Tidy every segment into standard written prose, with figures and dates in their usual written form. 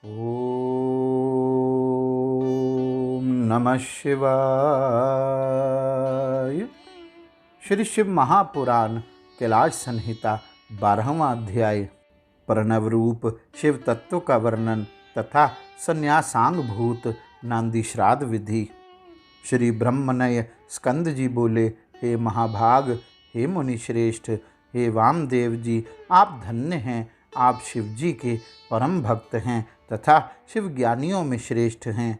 ओम नमः शिवाय। श्री शिव महापुराण कैलाश संहिता 12वां अध्याय प्रणव रूप शिव तत्व का वर्णन तथा संन्यासांग भूत नांदी श्राद्ध विधि। श्री ब्रह्मनय स्कंद जी बोले, हे महाभाग, हे मुनि श्रेष्ठ, हे वामदेव जी, आप धन्य हैं। आप शिव जी के परम भक्त हैं तथा शिव ज्ञानियों में श्रेष्ठ हैं।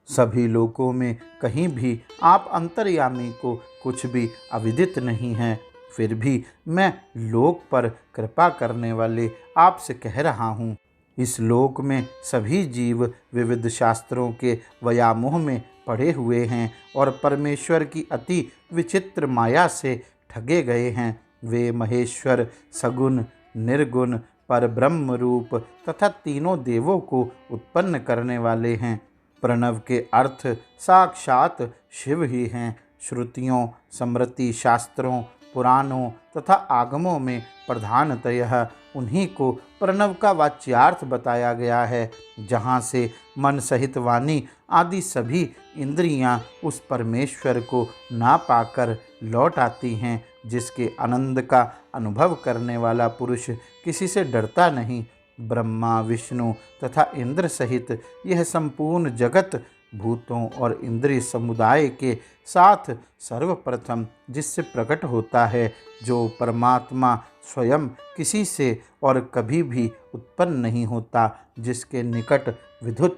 सभी लोकों में कहीं भी आप अंतर्यामी को कुछ भी अविदित नहीं है। फिर भी मैं लोक पर कृपा करने वाले आपसे कह रहा हूँ। इस लोक में सभी जीव विविध शास्त्रों के व्यामोह में पड़े हुए हैं और परमेश्वर की अति विचित्र माया से ठगे गए हैं। वे महेश्वर, सगुण, निर्गुण, पर ब्रह्म रूप तथा तीनों देवों को उत्पन्न करने वाले हैं। प्रणव के अर्थ साक्षात शिव ही हैं। श्रुतियों, स्मृति, शास्त्रों, पुराणों तथा आगमों में प्रधानतः उन्हीं को प्रणव का वाच्यार्थ बताया गया है, जहाँ से मन सहित वाणी आदि सभी इंद्रियां उस परमेश्वर को ना पाकर लौट आती हैं, जिसके आनंद का अनुभव करने वाला पुरुष किसी से डरता नहीं। ब्रह्मा, विष्णु तथा इंद्र सहित यह संपूर्ण जगत भूतों और इंद्रिय समुदाय के साथ सर्वप्रथम जिससे प्रकट होता है, जो परमात्मा स्वयं किसी से और कभी भी उत्पन्न नहीं होता, जिसके निकट विद्युत,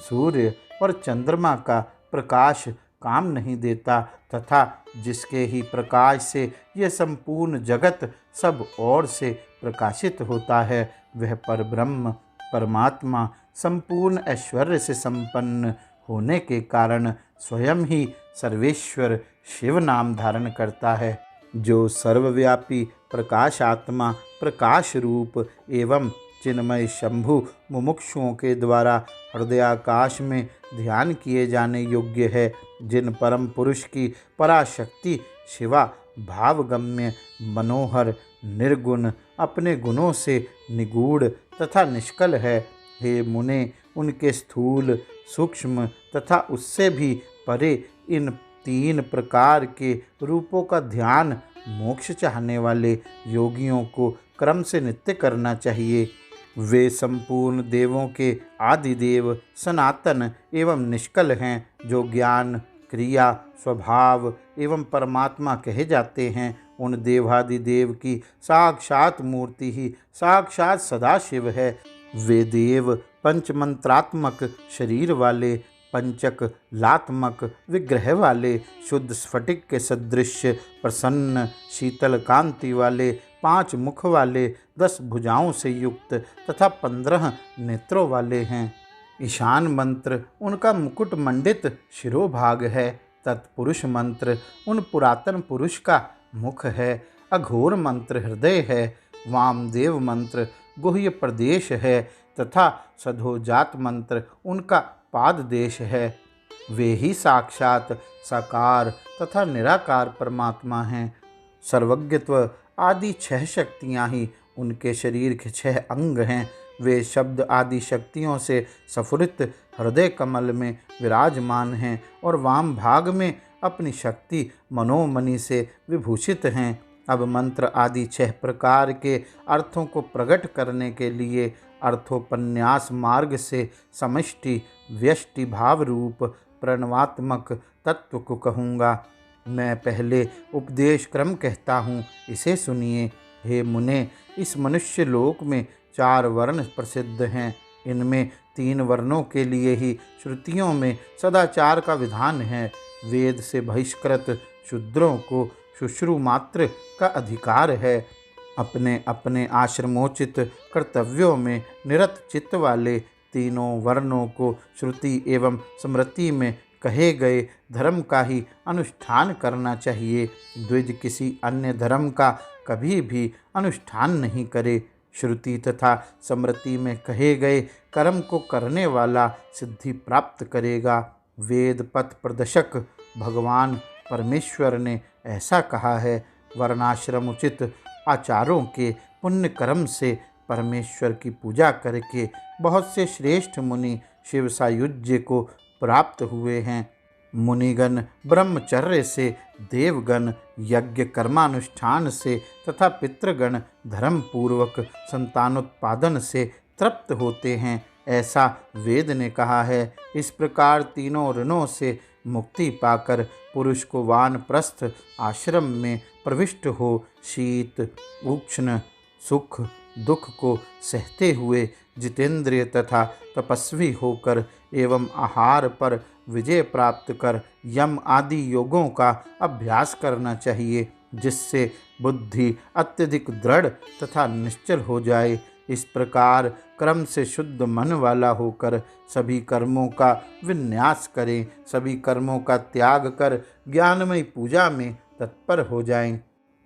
सूर्य और चंद्रमा का प्रकाश काम नहीं देता तथा जिसके ही प्रकाश से यह संपूर्ण जगत सब ओर से प्रकाशित होता है, वह परब्रह्म परमात्मा संपूर्ण ऐश्वर्य से संपन्न होने के कारण स्वयं ही सर्वेश्वर शिव नाम धारण करता है, जो सर्वव्यापी प्रकाशात्मा, प्रकाश रूप एवं चिन्मय शंभु मुमुक्षुओं के द्वारा हृदयाकाश में ध्यान किए जाने योग्य है। जिन परम पुरुष की पराशक्ति शिवा भावगम्य, मनोहर, निर्गुण, अपने गुणों से निगूढ़ तथा निष्कल है। हे मुने, उनके स्थूल, सूक्ष्म तथा उससे भी परे इन तीन प्रकार के रूपों का ध्यान मोक्ष चाहने वाले योगियों को क्रम से नित्य करना चाहिए। वे संपूर्ण देवों के आदिदेव, सनातन एवं निष्कल हैं, जो ज्ञान, क्रिया, स्वभाव एवं परमात्मा कहे जाते हैं। उन देवादिदेव की साक्षात मूर्ति ही साक्षात सदाशिव है। वे देव पंचमंत्रात्मक शरीर वाले, पंचक लात्मक विग्रह वाले, शुद्ध स्फटिक के सदृश प्रसन्न शीतल कांति वाले, 5 मुख वाले, 10 भुजाओं से युक्त तथा 15 नेत्रों वाले हैं। ईशान मंत्र उनका मुकुट मंडित शिरोभाग है। तत्पुरुष मंत्र उन पुरातन पुरुष का मुख है। अघोर मंत्र हृदय है। वामदेव मंत्र गुह्य प्रदेश है तथा सधोजात मंत्र उनका पाद देश है। वे ही साक्षात साकार तथा निराकार परमात्मा हैं। सर्वज्ञत्व आदि 6 शक्तियाँ ही उनके शरीर के 6 अंग हैं। वे शब्द आदि शक्तियों से स्फुरित हृदय कमल में विराजमान हैं और वाम भाग में अपनी शक्ति मनोमणि से विभूषित हैं। अब मंत्र आदि 6 प्रकार के अर्थों को प्रकट करने के लिए अर्थोपन्यास मार्ग से समष्टि व्यष्टि भाव रूप प्रणवात्मक तत्व को कहूँगा। मैं पहले उपदेश क्रम कहता हूँ, इसे सुनिए। हे मुने, इस मनुष्य लोक में 4 वर्ण प्रसिद्ध हैं। इनमें 3 वर्णों के लिए ही श्रुतियों में सदाचार का विधान है। वेद से बहिष्कृत शूद्रों को शुश्रू मात्र का अधिकार है। अपने अपने आश्रमोचित कर्तव्यों में निरत चित्त वाले तीनों वर्णों को श्रुति एवं स्मृति में कहे गए धर्म का ही अनुष्ठान करना चाहिए। द्विज किसी अन्य धर्म का कभी भी अनुष्ठान नहीं करे। श्रुति तथा स्मृति में कहे गए कर्म को करने वाला सिद्धि प्राप्त करेगा। वेद पथ प्रदर्शक भगवान परमेश्वर ने ऐसा कहा है। वर्णाश्रम उचित आचारों के पुण्य कर्म से परमेश्वर की पूजा करके बहुत से श्रेष्ठ मुनि शिव सायुज्य को प्राप्त हुए हैं। मुनिगण ब्रह्मचर्य से, देवगण यज्ञ कर्मानुष्ठान से तथा पितृगण धर्म पूर्वक संतानोत्पादन से तृप्त होते हैं, ऐसा वेद ने कहा है। इस प्रकार तीनों ऋणों से मुक्ति पाकर पुरुष को वानप्रस्थ आश्रम में प्रविष्ट हो शीत उष्ण सुख दुख को सहते हुए जितेंद्रिय तथा तपस्वी होकर एवं आहार पर विजय प्राप्त कर यम आदि योगों का अभ्यास करना चाहिए, जिससे बुद्धि अत्यधिक दृढ़ तथा निश्चल हो जाए। इस प्रकार क्रम से शुद्ध मन वाला होकर सभी कर्मों का विन्यास करें, सभी कर्मों का त्याग कर ज्ञानमयी पूजा में तत्पर हो जाएं।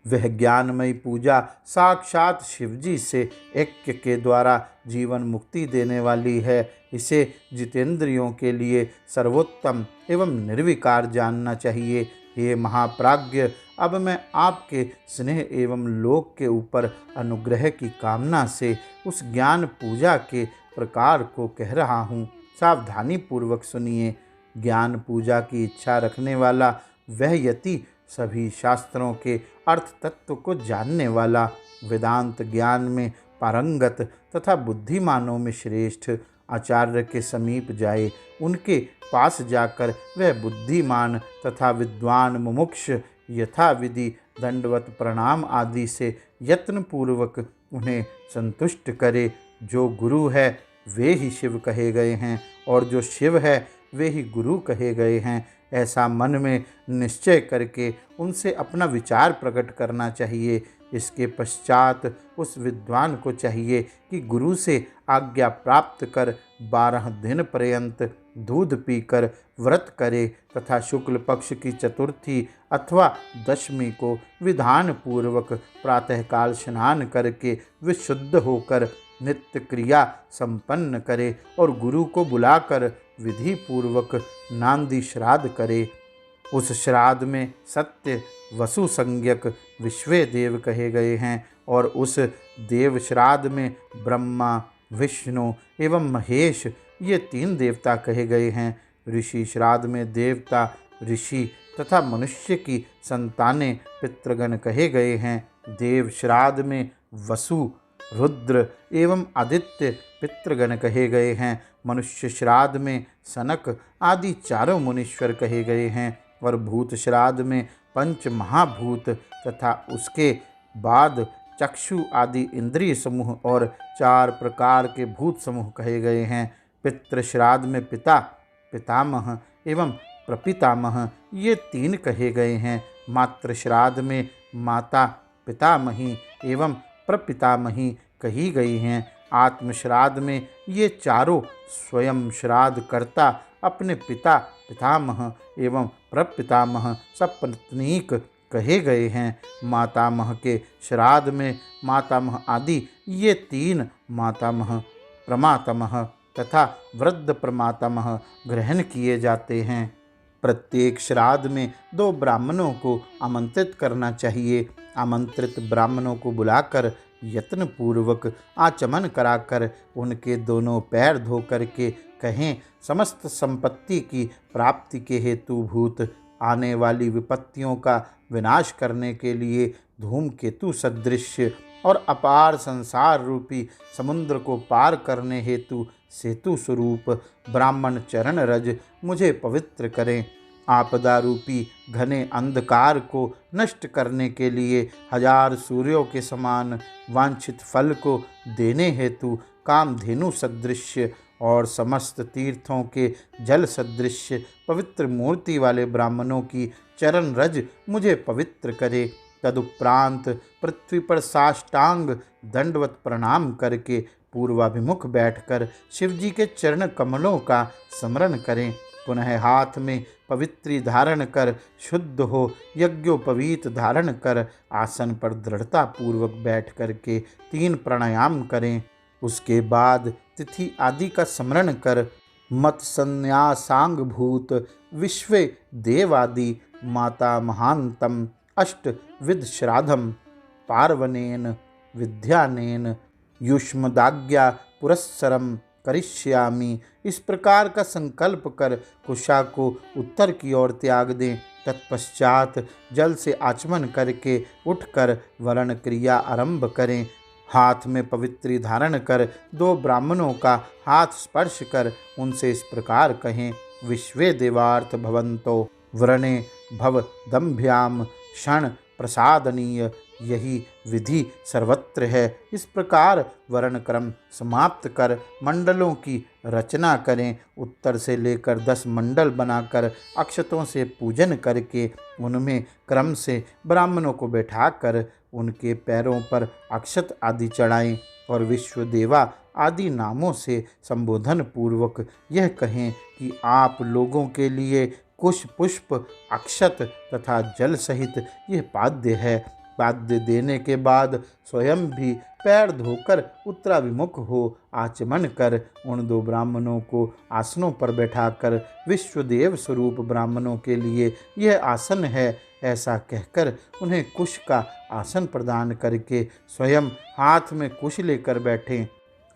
वह ज्ञानमयी पूजा साक्षात शिवजी से ऐक्य के द्वारा जीवन मुक्ति देने वाली है। इसे जितेंद्रियों के लिए सर्वोत्तम एवं निर्विकार जानना चाहिए। हे महाप्राज्ञ, अब मैं आपके स्नेह एवं लोक के ऊपर अनुग्रह की कामना से उस ज्ञान पूजा के प्रकार को कह रहा हूँ। सावधानी पूर्वक सुनिए। ज्ञान पूजा की इच्छा रखने वाला वह यति सभी शास्त्रों के अर्थ तत्व को जानने वाला, वेदांत ज्ञान में पारंगत तथा बुद्धिमानों में श्रेष्ठ आचार्य के समीप जाए। उनके पास जाकर वह बुद्धिमान तथा विद्वान मुमुक्ष यथाविधि दंडवत प्रणाम आदि से यत्न पूर्वक उन्हें संतुष्ट करे। जो गुरु है वे ही शिव कहे गए हैं और जो शिव है वे ही गुरु कहे गए हैं, ऐसा मन में निश्चय करके उनसे अपना विचार प्रकट करना चाहिए। इसके पश्चात उस विद्वान को चाहिए कि गुरु से आज्ञा प्राप्त कर 12 दिन पर्यंत दूध पीकर व्रत करे तथा शुक्ल पक्ष की चतुर्थी अथवा दशमी को विधान पूर्वक प्रातःकाल स्नान करके विशुद्ध होकर नित्य क्रिया संपन्न करे और गुरु को बुलाकर विधि पूर्वक नांदी श्राद्ध करे। उस श्राद्ध में सत्य वसु संज्ञक विश्वे देव कहे गए हैं और उस देव श्राद्ध में ब्रह्मा विष्णु एवं महेश ये 3 देवता कहे गए हैं। ऋषि श्राद्ध में देवता ऋषि तथा मनुष्य की संतानें पितृगण कहे गए हैं। देव श्राद्ध में वसु रुद्र एवं आदित्य पितृगण कहे गए हैं। मनुष्य श्राद्ध में सनक आदि 4 मुनीश्वर कहे गए हैं और भूत श्राद्ध में पंच महाभूत तथा उसके बाद चक्षु आदि इंद्रिय समूह और 4 प्रकार के भूत समूह कहे गए हैं। पितृ श्राद्ध में पिता पितामह एवं प्रपितामह ये 3 कहे गए हैं। मातृ श्राद्ध में माता पितामही एवं प्रपितामही कही गई हैं। आत्म श्राद्ध में ये 4 स्वयं श्राद्ध कर्ता अपने पिता पितामह एवं प्रपितामह सपत्नीक कहे गए हैं। मातामह के श्राद्ध में मातामह आदि ये 3 मातामह प्रमातामह तथा वृद्ध प्रमातामह ग्रहण किए जाते हैं। प्रत्येक श्राद्ध में 2 ब्राह्मणों को आमंत्रित करना चाहिए। आमंत्रित ब्राह्मणों को बुलाकर यत्न पूर्वक आचमन कराकर उनके दोनों पैर धो करके कहें, समस्त संपत्ति की प्राप्ति के हेतुभूत आने वाली विपत्तियों का विनाश करने के लिए धूमकेतु सदृश और अपार संसार रूपी समुद्र को पार करने हेतु सेतु स्वरूप ब्राह्मण चरण रज मुझे पवित्र करें। आपदा रूपी घने अंधकार को नष्ट करने के लिए 1000 सूर्यों के समान वांछित फल को देने हेतु कामधेनु सदृश और समस्त तीर्थों के जल सदृश पवित्र मूर्ति वाले ब्राह्मणों की चरण रज मुझे पवित्र करे। तदुपरांत पृथ्वी पर साष्टांग दंडवत प्रणाम करके पूर्वाभिमुख बैठकर शिवजी के चरण कमलों का स्मरण करें। पुनः हाथ में पवित्री धारण कर शुद्ध हो यज्ञोपवीत धारण कर आसन पर दृढ़ता पूर्वक बैठ करके 3 प्राणायाम करें। उसके बाद तिथि आदि का स्मरण कर मत संन्यासांग भूत विश्वे देवादि माता महांतम 8 विध श्राद्धम पार्वणेन विद्यानेन युष्मदाज्ञा पुरस्सरम करिष्यामि। इस प्रकार का संकल्प कर कुशा को उत्तर की ओर त्याग दें। तत्पश्चात जल से आचमन करके उठकर वरण क्रिया आरंभ करें। हाथ में पवित्री धारण कर 2 ब्राह्मणों का हाथ स्पर्श कर उनसे इस प्रकार कहें, विश्वे देवार्थ भवन्तो व्रणे भव दम्भ्याम क्षण प्रसादनीय। यही विधि सर्वत्र है। इस प्रकार वर्ण क्रम समाप्त कर मंडलों की रचना करें। उत्तर से लेकर 10 मंडल बनाकर अक्षतों से पूजन करके उनमें क्रम से ब्राह्मणों को बैठाकर उनके पैरों पर अक्षत आदि चढ़ाएं और विश्वदेवा आदि नामों से संबोधन पूर्वक यह कहें कि आप लोगों के लिए कुश पुष्प अक्षत तथा जल सहित यह पाद्य है। पाद्य देने के बाद स्वयं भी पैर धोकर उत्तराभिमुख हो आचमन कर उन 2 ब्राह्मणों को आसनों पर बैठाकर विश्वदेव स्वरूप ब्राह्मणों के लिए यह आसन है ऐसा कहकर उन्हें कुश का आसन प्रदान करके स्वयं हाथ में कुश लेकर बैठें।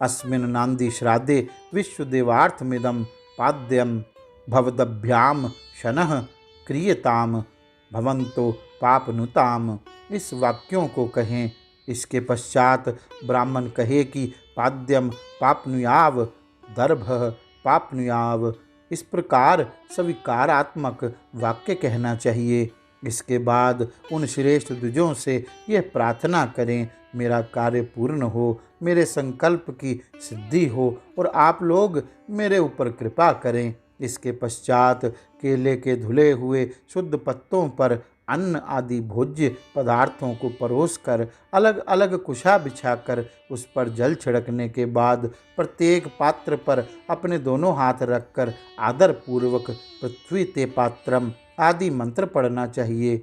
अस्मिन् नांदी श्राद्धे विश्वदेवार्थमिदं पाद्यम भवदभ्याम शनः क्रियताम भवन्तो पापनुताम। इस वाक्यों को कहें। इसके पश्चात ब्राह्मण कहे कि पाद्यम पापनुयाव दर्भः पापनुयाव। इस प्रकार स्वीकारात्मक वाक्य कहना चाहिए। इसके बाद उन श्रेष्ठ द्विजों से यह प्रार्थना करें, मेरा कार्य पूर्ण हो, मेरे संकल्प की सिद्धि हो और आप लोग मेरे ऊपर कृपा करें। इसके पश्चात केले के धुले हुए शुद्ध पत्तों पर अन्न आदि भोज्य पदार्थों को परोसकर अलग अलग कुशा बिछाकर उस पर जल छिड़कने के बाद प्रत्येक पात्र पर अपने दोनों हाथ रखकर आदर पूर्वक पृथ्वी ते पात्रम आदि मंत्र पढ़ना चाहिए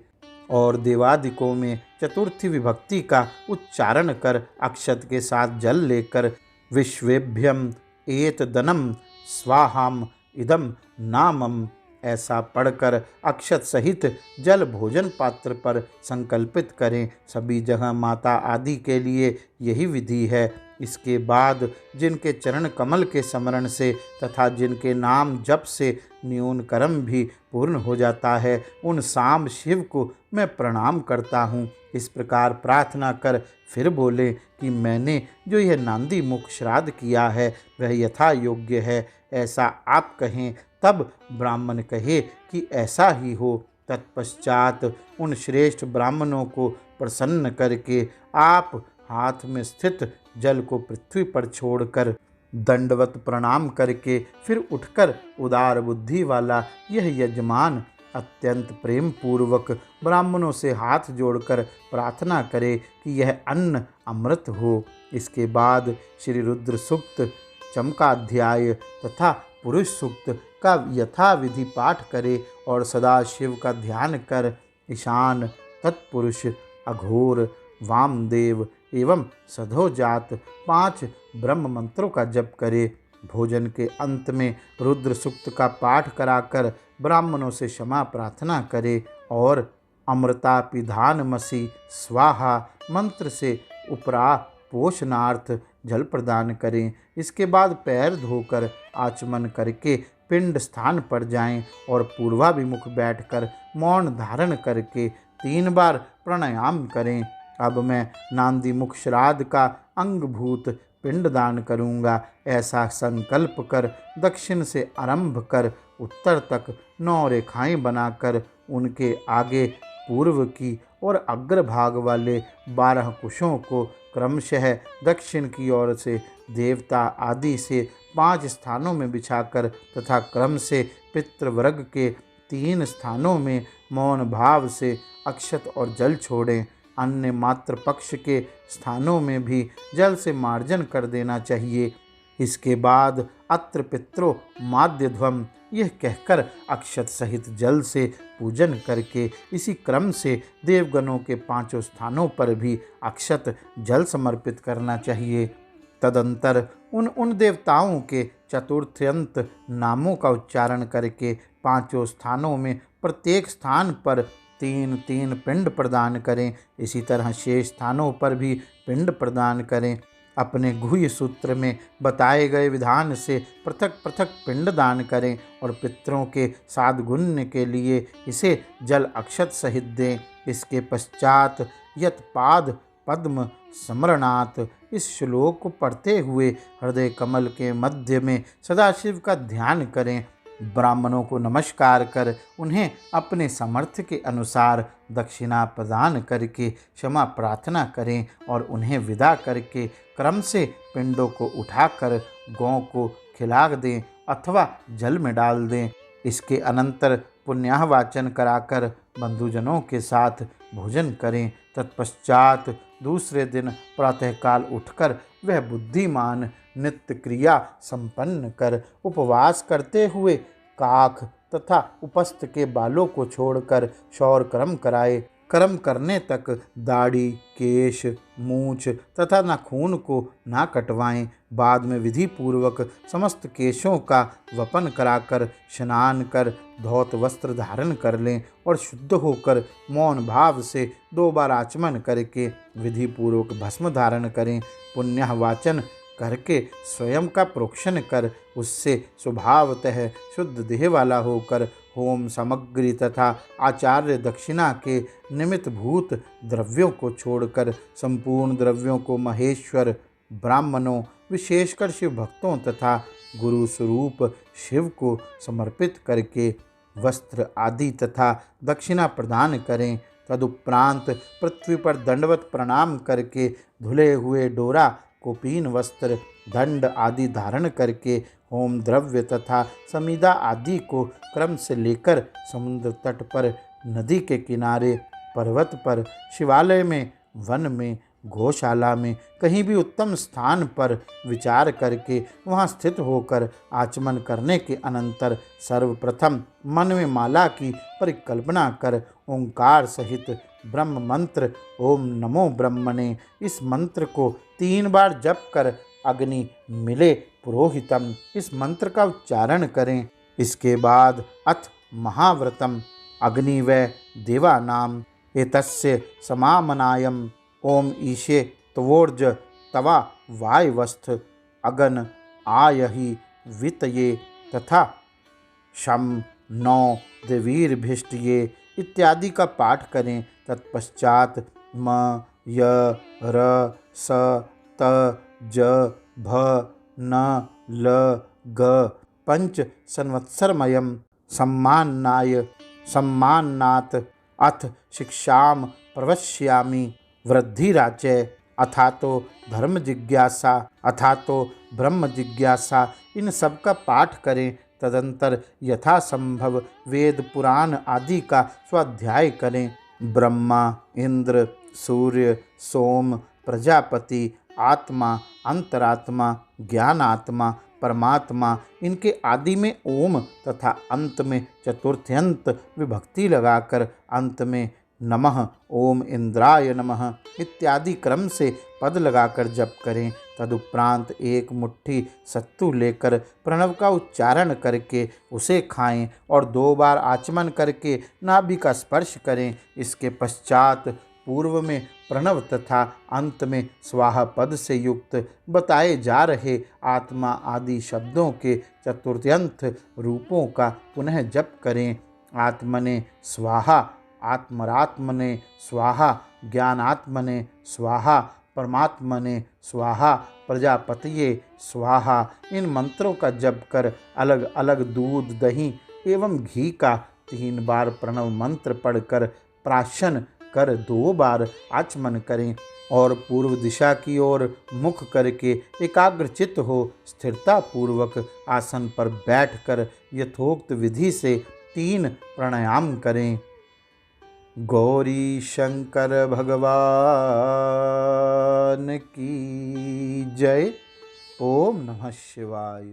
और देवादिकों में चतुर्थी विभक्ति का उच्चारण कर अक्षत के साथ जल लेकर विश्वेभ्यम एतदनं स्वाहाम इदम नामम ऐसा पढ़कर अक्षत सहित जल भोजन पात्र पर संकल्पित करें। सभी जगह माता आदि के लिए यही विधि है। इसके बाद जिनके चरण कमल के स्मरण से तथा जिनके नाम जप से न्यून कर्म भी पूर्ण हो जाता है उन सांब शिव को मैं प्रणाम करता हूँ। इस प्रकार प्रार्थना कर फिर बोले कि मैंने जो यह नांदी मुख श्राद्ध किया है वह यथा योग्य है ऐसा आप कहें। तब ब्राह्मण कहे कि ऐसा ही हो। तत्पश्चात उन श्रेष्ठ ब्राह्मणों को प्रसन्न करके आप हाथ में स्थित जल को पृथ्वी पर छोड़कर दंडवत प्रणाम करके फिर उठकर उदार बुद्धि वाला यह यजमान अत्यंत प्रेम पूर्वक ब्राह्मणों से हाथ जोड़कर प्रार्थना करे कि यह अन्न अमृत हो। इसके बाद श्री रुद्र सूक्त, चमकाध्याय तथा पुरुष सूक्त का यथाविधि पाठ करे और सदा शिव का ध्यान कर ईशान, तत्पुरुष, अघोर, वामदेव एवं सधोजात 5 ब्रह्म मंत्रों का जप करे। भोजन के अंत में रुद्र सूक्त का पाठ कराकर ब्राह्मणों से क्षमा प्रार्थना करे और अमृतापिधानमसि स्वाहा मंत्र से उपरा पोषणार्थ जल प्रदान करें। इसके बाद पैर धोकर आचमन करके पिंड स्थान पर जाएं और पूर्वाभिमुख बैठकर मौन धारण करके 3 बार प्राणायाम करें। अब मैं नांदी मुख श्राद्ध का अंगभूत पिंडदान करूँगा ऐसा संकल्प कर दक्षिण से आरंभ कर उत्तर तक 9 रेखाएं बनाकर उनके आगे पूर्व की और अग्रभाग वाले 12 कुशों को क्रमशः दक्षिण की ओर से देवता आदि से 5 स्थानों में बिछाकर तथा क्रम से पितृवर्ग के 3 स्थानों में मौन भाव से अक्षत और जल छोड़ें। अन्य मात्र पक्ष के स्थानों में भी जल से मार्जन कर देना चाहिए। इसके बाद अत्र पित्रो माध्यध्वम यह कहकर अक्षत सहित जल से पूजन करके इसी क्रम से देवगणों के 5 स्थानों पर भी अक्षत जल समर्पित करना चाहिए। तदंतर उन देवताओं के चतुर्थ्यंत नामों का उच्चारण करके 5 स्थानों में प्रत्येक स्थान पर 3-3 पिंड प्रदान करें। इसी तरह शेष स्थानों पर भी पिंड प्रदान करें। अपने गुह्य सूत्र में बताए गए विधान से पृथक पृथक पिंडदान करें और पितरों के साद्गुण्य के लिए इसे जल अक्षत सहित दें। इसके पश्चात यत्पाद पद्म स्मरणात् इस श्लोक को पढ़ते हुए हृदय कमल के मध्य में सदाशिव का ध्यान करें। ब्राह्मणों को नमस्कार कर उन्हें अपने सामर्थ्य के अनुसार दक्षिणा प्रदान करके क्षमा प्रार्थना करें और उन्हें विदा करके क्रम से पिंडों को उठाकर गौ को खिला दें अथवा जल में डाल दें। इसके अनंतर पुण्याहवाचन कराकर बंधुजनों के साथ भोजन करें। तत्पश्चात दूसरे दिन प्रातःकाल उठकर वह बुद्धिमान नित्य क्रिया संपन्न कर उपवास करते हुए काख तथा उपस्थ के बालों को छोड़कर शौर कर्म कराए। कर्म करने तक दाढ़ी, केश, मूछ तथा नाखून को ना कटवाएं। बाद में विधि पूर्वक समस्त केशों का वपन कराकर स्नान कर धौत वस्त्र धारण कर लें और शुद्ध होकर मौन भाव से 2 बार आचमन करके विधि पूर्वक भस्म धारण करें। पुण्य वाचन करके स्वयं का प्रोक्षण कर उससे स्वभावतः शुद्ध देह वाला होकर होम सामग्री तथा आचार्य दक्षिणा के निमित्त भूत द्रव्यों को छोड़कर संपूर्ण द्रव्यों को महेश्वर ब्राह्मणों विशेषकर शिव भक्तों तथा गुरु स्वरूप शिव को समर्पित करके वस्त्र आदि तथा दक्षिणा प्रदान करें। तदुपरांत पृथ्वी पर दंडवत प्रणाम करके धुले हुए डोरा, कोपीन वस्त्र, दंड आदि धारण करके होम द्रव्य तथा समीदा आदि को क्रम से लेकर समुद्र तट पर, नदी के किनारे, पर्वत पर, शिवालय में, वन में, गौशाला में कहीं भी उत्तम स्थान पर विचार करके वहां स्थित होकर आचमन करने के अनंतर सर्वप्रथम मन में माला की परिकल्पना कर ओंकार सहित ब्रह्म मंत्र ओम नमो ब्रह्मणे इस मंत्र को 3 बार जप कर अग्नि मिले पुरोहितम इस मंत्र का उच्चारण करें। इसके बाद अथ महाव्रतम अग्नि व देवानाम एतस्य समामनायम ओम ईशे त्वोर्ज तवा वायवस्थ अगन आयहि वितये तथा शम नौ देवीर्भिष्टये इत्यादि का पाठ करें। तत्पश्चात म य र स त ज भ न ल ग पंच संवत्सरमयम सम्मानात् अथ शिक्षाम प्रवक्ष्यामि वृद्धिराचय अथातो धर्म जिज्ञासा अथातो ब्रह्म जिज्ञासा इन सब का पाठ करें। तदंतर यथासंभव वेद पुराण आदि का स्वाध्याय करें। ब्रह्मा, इंद्र, सूर्य, सोम, प्रजापति, आत्मा, अंतरात्मा, ज्ञानात्मा, परमात्मा इनके आदि में ओम तथा अंत में चतुर्थ्यंत विभक्ति लगाकर अंत में नमः ओम इंद्राय नमः इत्यादि क्रम से पद लगाकर जप करें। तदुपरांत 1 मुट्ठी सत्तू लेकर प्रणव का उच्चारण करके उसे खाएं और 2 बार आचमन करके नाभि का स्पर्श करें। इसके पश्चात पूर्व में प्रणव तथा अंत में स्वाहा पद से युक्त बताए जा रहे आत्मा आदि शब्दों के चतुर्थ्यंत रूपों का पुनः जप करें। आत्मने स्वाहा, आत्मरात्मने स्वाहा, ज्ञानात्मने स्वाहा, परमात्मने स्वाहा, प्रजापतिये स्वाहा इन मंत्रों का जप कर अलग अलग दूध, दही एवं घी का 3 बार प्रणव मंत्र पढ़कर प्राशन कर 2 बार आचमन करें और पूर्व दिशा की ओर मुख करके एकाग्रचित्त हो स्थिरता पूर्वक आसन पर बैठकर यथोक्त विधि से 3 प्राणायाम करें। गौरी शंकर भगवान की जय। ओम नमः शिवाय।